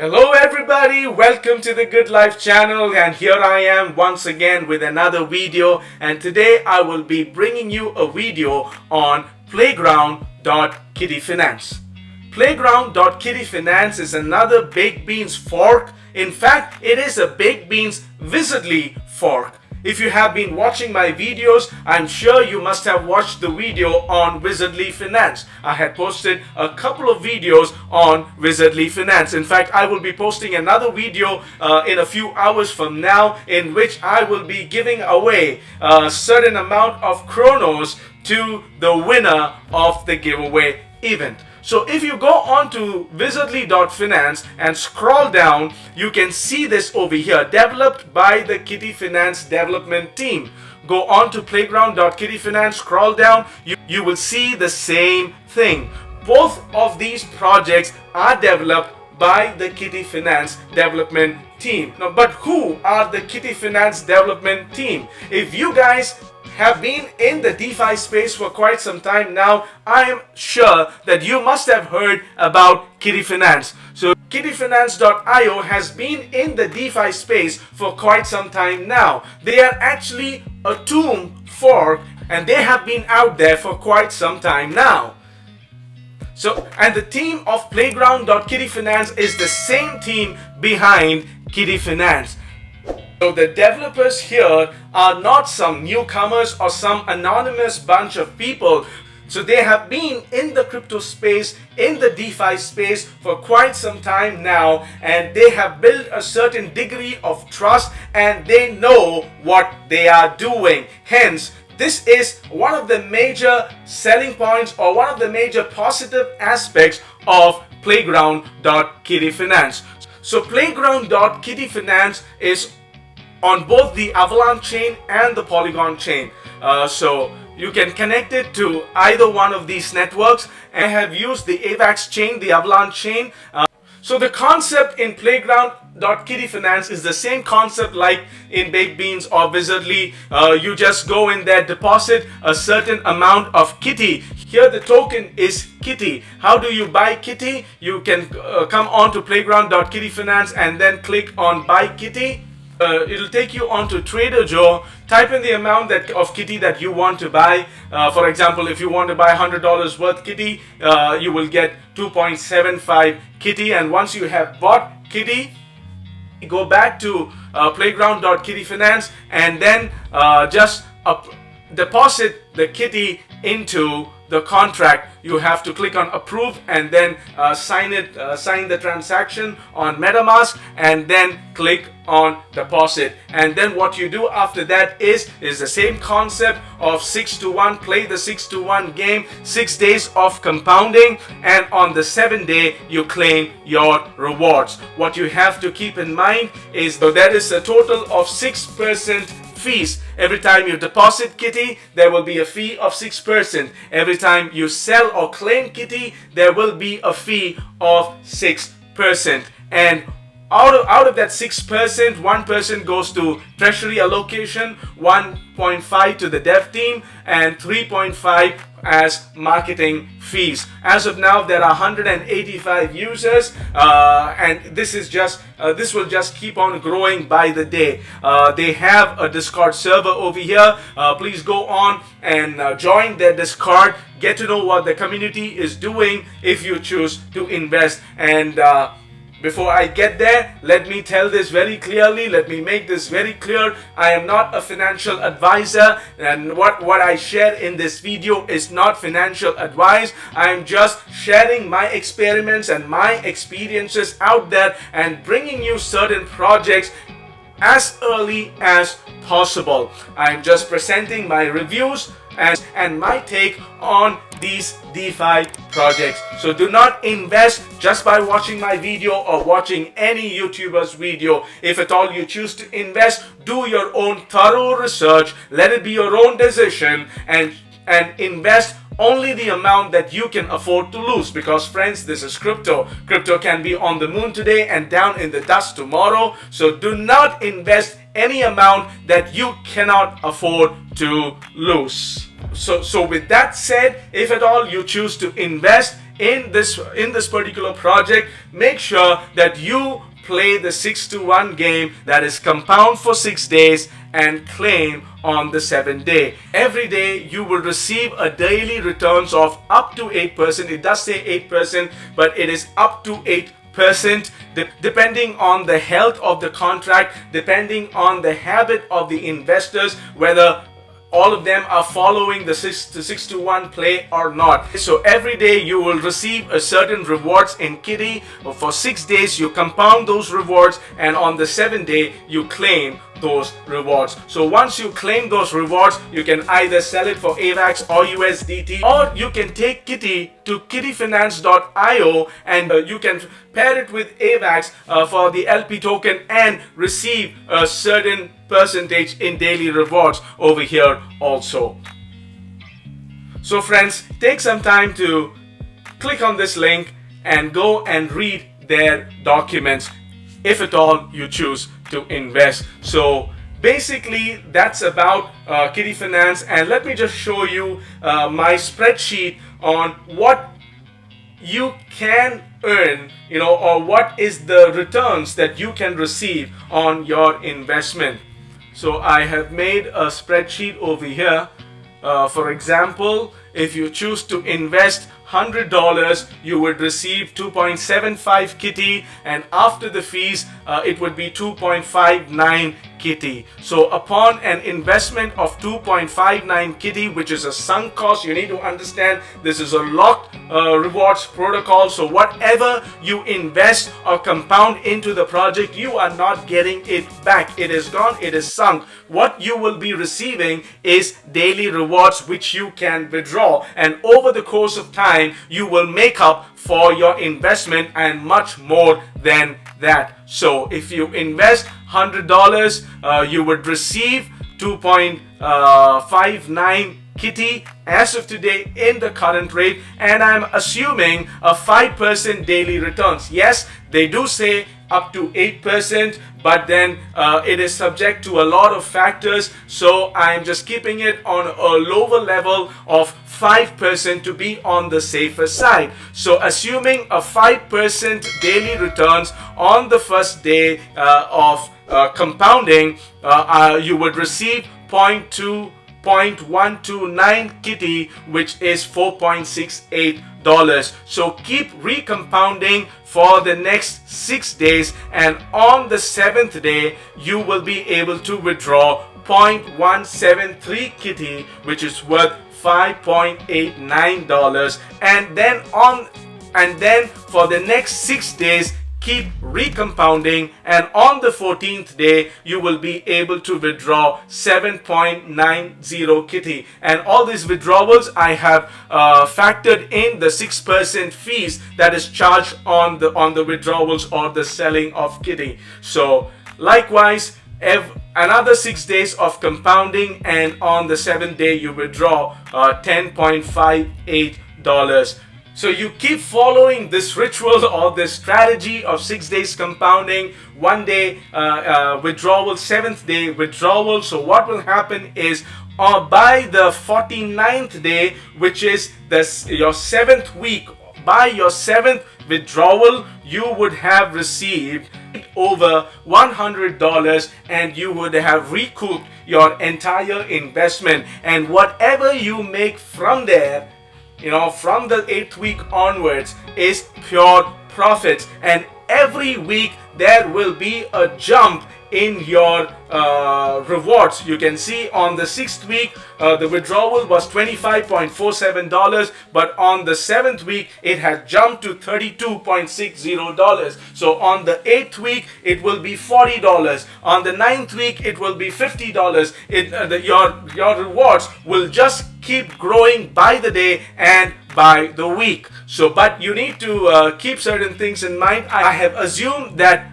Hello everybody, welcome to the Good Life channel, and here I am once again with another video. And today I will be bringing you a video on playground.kittyfinance. Playground.kittyfinance is another baked beans fork. In fact, it is a baked beans Wizardly fork. If you have been watching my videos, I'm sure you must have watched the video on Wizardly Finance. I had posted a couple of videos on Wizardly Finance. In fact, I will be posting another video in a few hours from now, in which I will be giving away a certain amount of chronos to the winner of the giveaway event. So if you go on to wizardly.finance and scroll down, you can see this over here, developed by the Kitty Finance development team. Go on to playground.kittyfinance, scroll down, you will see the same thing. Both of these projects are developed by the Kitty Finance development team. Now, but who are the Kitty Finance development team? If you guys have been in the DeFi space for quite some time now, I am sure that you must have heard about Kitty Finance. So kittyfinance.io has been in the DeFi space for quite some time now. They are actually a tomb fork, and they have been out there for quite some time now. So, and the team of playground.kittyfinance is the same team behind Kitty Finance. So the developers here are not some newcomers or some anonymous bunch of people. So they have been in the crypto space, in the DeFi space for quite some time now, and they have built a certain degree of trust, and they know what they are doing. Hence, this is one of the major selling points, or one of the major positive aspects of playground.kittyfinance. So playground.kittyfinance is on both the Avalanche chain and the Polygon chain. So you can connect it to either one of these networks. I have used the AVAX chain, the Avalanche chain. So the concept in playground.kittyfinance is the same concept like in Baked Beans or Wizardly. You just go in there, deposit a certain amount of Kitty. Here the token is Kitty. How do you buy Kitty? You can come on to playground.kittyfinance and then click on Buy Kitty. It'll take you onto Trader Joe. Type in the amount of Kitty that you want to buy. For example, if you want to buy $100 worth Kitty, you will get 2.75 Kitty. And once you have bought Kitty, go back to playground.kittyfinance and then just deposit the Kitty into the contract. You have to click on approve and then sign the transaction on MetaMask, and then click on deposit. And then what you do after that is the same concept of 6-to-1. Play the 6-to-1 game, 6 days of compounding, and on the 7th day you claim your rewards. What you have to keep in mind is there is a total of 6% fees. Every time you deposit Kitty, there will be a fee of 6%. Every time you sell or claim Kitty, there will be a fee of 6%. And out of that 6%, 1% goes to treasury allocation, 1.5 to the dev team, and 3.5 as marketing fees. As of now, there are 185 users, and this will just keep on growing by the day. They have a Discord server over here. Please go on and join their Discord. Get to know what the community is doing if you choose to invest. And before I get there, let me tell this very clearly. Let me make this very clear. I am not a financial advisor, and what I share in this video is not financial advice. I am just sharing my experiments and my experiences out there and bringing you certain projects as early as possible. I am just presenting my reviews and my take on these DeFi projects. So do not invest just by watching my video or watching any YouTuber's video. If at all you choose to invest, do your own thorough research. Let it be your own decision, and invest only the amount that you can afford to lose, because friends, this is crypto. Crypto can be on the moon today and down in the dust tomorrow. So do not invest any amount that you cannot afford to lose. So with that said, if at all you choose to invest in this particular project, make sure that you play the 6-to-1 game, that is compound for 6 days and claim on the 7th day. Every day you will receive a daily returns of up to 8%. It does say 8%, but it is up to 8%, depending on the health of the contract, depending on the habit of the investors, whether all of them are following the 6-to-1 play or not. So every day you will receive a certain rewards in Kitty. For 6 days you compound those rewards, and on the 7th day you claim those rewards. So once you claim those rewards, you can either sell it for AVAX or USDT, or you can take Kitty to kittyfinance.io and you can pair it with AVAX for the LP token and receive a certain percentage in daily rewards over here also. So friends, take some time to click on this link and go and read their documents if at all you choose to invest. So basically that's about Kitty Finance, and let me just show you my spreadsheet on what you can earn, or what is the returns that you can receive on your investment. So I have made a spreadsheet over here. For example, if you choose to invest $100, you would receive 2.75 Kitty, and after the fees it would be 2.59 Kitty. So upon an investment of 2.59 Kitty, which is a sunk cost, you need to understand this is a locked rewards protocol. So whatever you invest or compound into the project, you are not getting it back. It is gone, it is sunk. What you will be receiving is daily rewards which you can withdraw, and over the course of time you will make up for your investment and much more than that. So if you invest $100, you would receive 2.59 Kitty as of today in the current rate, and I'm assuming a 5% daily returns. Yes, they do say up to 8%, but then it is subject to a lot of factors, so I'm just keeping it on a lower level of 5% to be on the safer side. So assuming a 5% daily returns on the first day of compounding, you would receive 0.129 Kitty, which is $4.68. So keep recompounding for the next 6 days, and on the 7th day you will be able to withdraw 0.173 Kitty, which is worth $5.89. and then for the next 6 days keep recompounding, and on the 14th day you will be able to withdraw 7.90 Kitty. And all these withdrawals I have factored in the 6% fees that is charged on the withdrawals or the selling of Kitty. So likewise, another 6 days of compounding, and on the 7th day you withdraw $10.58. So you keep following this ritual or this strategy of 6 days compounding, 1 day withdrawal, 7th day withdrawal. So what will happen is by the 49th day, which is your 7th week, by your 7th withdrawal, you would have received over $100 and you would have recouped your entire investment. And whatever you make from there, from the 8th week onwards, is pure profits. And every week there will be a jump in your rewards. You can see on the 6th week the withdrawal was $25.47, but on the 7th week it has jumped to $32.60. So on the 8th week it will be $40. On the 9th week it will be $50. Your rewards will just keep growing by the day and by the week. So but you need to keep certain things in mind. I have assumed that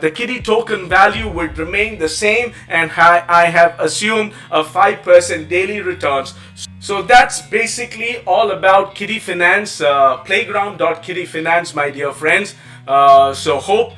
the Kitty token value would remain the same, and I have assumed a 5% daily returns. So that's basically all about Kitty Finance, playground.kittyfinance, my dear friends. So hope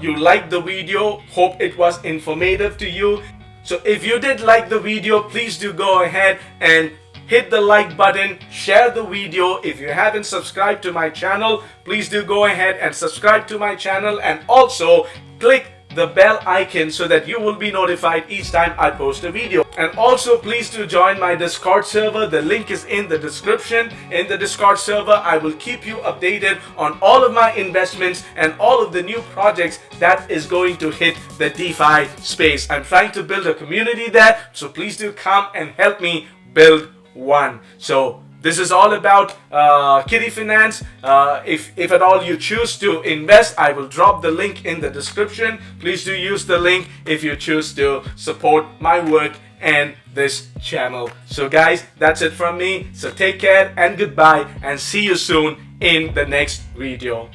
you liked the video, hope it was informative to you. So if you did like the video, please do go ahead and hit the like button, share the video. If you haven't subscribed to my channel, please do go ahead and subscribe to my channel, and also click the bell icon so that you will be notified each time I post a video. And also please do join my Discord server. The link is in the description. In the Discord server, I will keep you updated on all of my investments and all of the new projects that is going to hit the DeFi space. I'm trying to build a community there, so please do come and help me build one. So this is all about Kitty Finance. If at all you choose to invest, I will drop the link in the description. Please do use the link if you choose to support my work and this channel. So guys, that's it from me. So take care and goodbye, and see you soon in the next video.